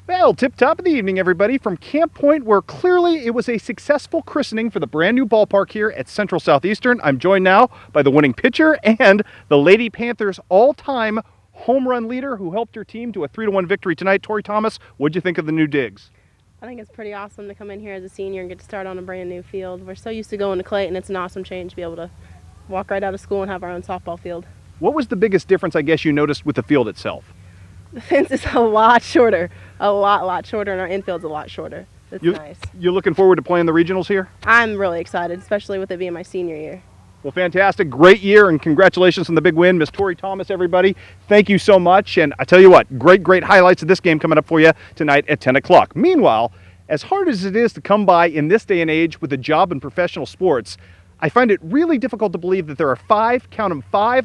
Well, tip-top of the evening, everybody, from Camp Point, where clearly it was a successful christening for the brand new ballpark here at Central Southeastern. I'm joined now by the winning pitcher and the Lady Panthers' all-time home run leader who helped her team to a 3-1 victory tonight. Torie Thomas, what'd you think of the new digs? I think it's pretty awesome to come in here as a senior and get to start on a brand new field. We're so used to going to Clayton, it's an awesome change to be able to walk right out of school and have our own softball field. What was the biggest difference, I guess, you noticed with the field itself? The fence is a lot shorter, a lot shorter, and our infield's a lot shorter. It's nice. You're looking forward to playing the regionals here? I'm really excited, especially with it being my senior year. Well, fantastic. Great year, and congratulations on the big win. Miss Torie Thomas, everybody. Thank you so much. And I tell you what, great highlights of this game coming up for you tonight at 10 o'clock. Meanwhile, as hard as it is to come by in this day and age with a job in professional sports, I find it really difficult to believe that there are five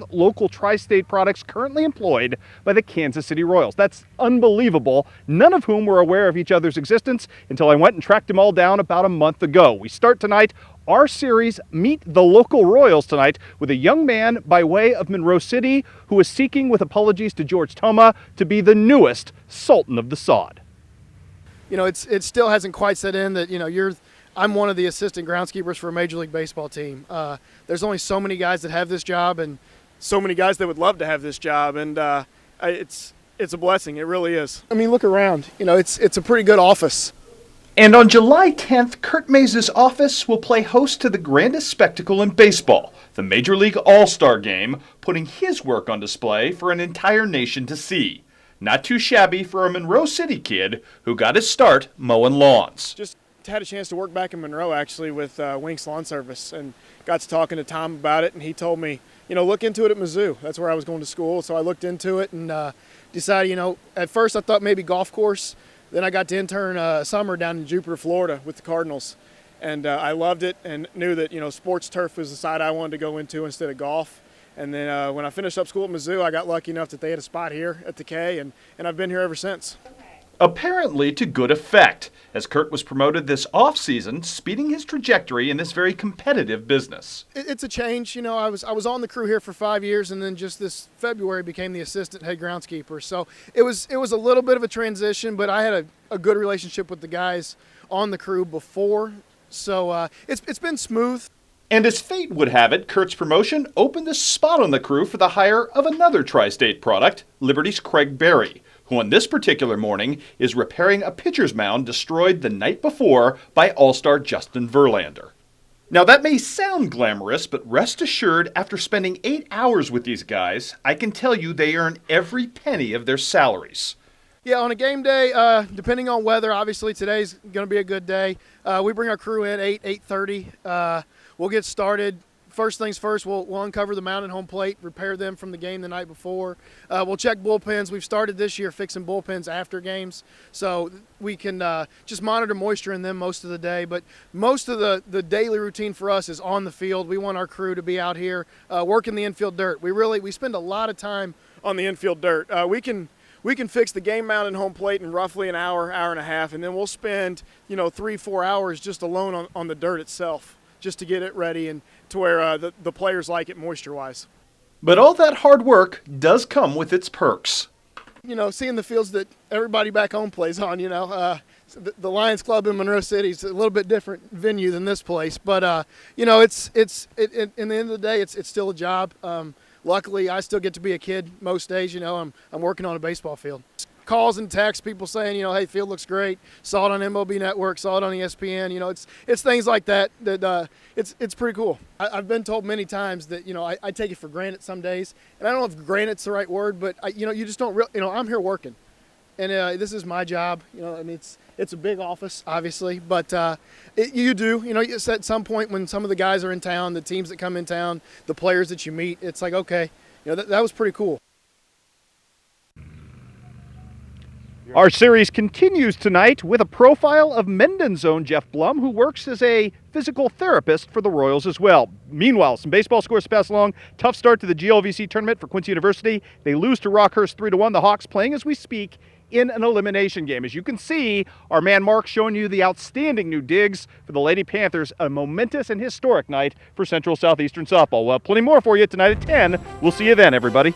local tri-state products currently employed by the Kansas City Royals. That's unbelievable, none of whom were aware of each other's existence until I went and tracked them all down about a month ago. We start tonight our series, Meet the Local Royals, tonight with a young man by way of Monroe City who is seeking, with apologies to George Toma, to be the newest Sultan of the Sod. You know, it still hasn't quite set in that, you know, I'm one of the assistant groundskeepers for a Major League Baseball team. There's only so many guys that have this job and so many guys that would love to have this job, and it's a blessing. It really is. I mean, look around. You know, it's a pretty good office. And on July 10th, Kurt Mays' office will play host to the grandest spectacle in baseball, the Major League All-Star Game, putting his work on display for an entire nation to see. Not too shabby for a Monroe City kid who got his start mowing lawns. Just had a chance to work back in Monroe, actually, with Winks Lawn Service, and got to talking to Tom about it, and he told me, you know, look into it at Mizzou. That's where I was going to school, so I looked into it and decided, you know, at first I thought maybe golf course. Then I got to intern summer down in Jupiter, Florida with the Cardinals, and I loved it and knew that, you know, sports turf was the side I wanted to go into instead of golf. And then when I finished up school at Mizzou, I got lucky enough that they had a spot here at the K, and I've been here ever since. Apparently to good effect, as Kurt was promoted this off-season, speeding his trajectory in this very competitive business. It's a change. You know, I was on the crew here for 5 years, and then just this February became the assistant head groundskeeper. So it was a little bit of a transition, but I had a good relationship with the guys on the crew before, so it's been smooth. And as fate would have it, Kurt's promotion opened a spot on the crew for the hire of another tri-state product, Liberty's Craig Berry, who on this particular morning is repairing a pitcher's mound destroyed the night before by All-Star Justin Verlander. Now that may sound glamorous, but rest assured, after spending 8 hours with these guys, I can tell you they earn every penny of their salaries. Yeah, on a game day, depending on weather, obviously today's going to be a good day. We bring our crew in 8:30. We'll get started. First things first, we'll uncover the mound and home plate, repair them from the game the night before. We'll check bullpens. We've started this year fixing bullpens after games, so we can just monitor moisture in them most of the day. But most of the daily routine for us is on the field. We want our crew to be out here working the infield dirt. We spend a lot of time on the infield dirt. We can fix the game mound and home plate in roughly an hour and a half, and then we'll spend, you know, 3-4 hours just alone on the dirt itself, just to get it ready and to where the players like it moisture-wise. But all that hard work does come with its perks. You know, seeing the fields that everybody back home plays on, you know, the Lions Club in Monroe City is a little bit different venue than this place. But, you know, in the end of the day, it's still a job. Luckily, I still get to be a kid most days. You know, I'm working on a baseball field. Calls and texts, people saying, you know, hey, field looks great. Saw it on MLB Network, saw it on ESPN. You know, it's things like that it's pretty cool. I've been told many times that, you know, I take it for granted some days, and I don't know if granted the right word, but you know, you just don't you know, I'm here working, and this is my job. You know, I mean, it's a big office, obviously, but you know, at some point when some of the guys are in town, the teams that come in town, the players that you meet, it's like, okay, you know, that was pretty cool. Our series continues tonight with a profile of Mendon's own Jeff Blum, who works as a physical therapist for the Royals as well. Meanwhile, some baseball scores to pass along. Tough start to the GLVC tournament for Quincy University. They lose to Rockhurst 3-1. The Hawks playing as we speak in an elimination game. As you can see, our man Mark showing you the outstanding new digs for the Lady Panthers. A momentous and historic night for Central Southeastern softball. Well, plenty more for you tonight at 10. We'll see you then, everybody.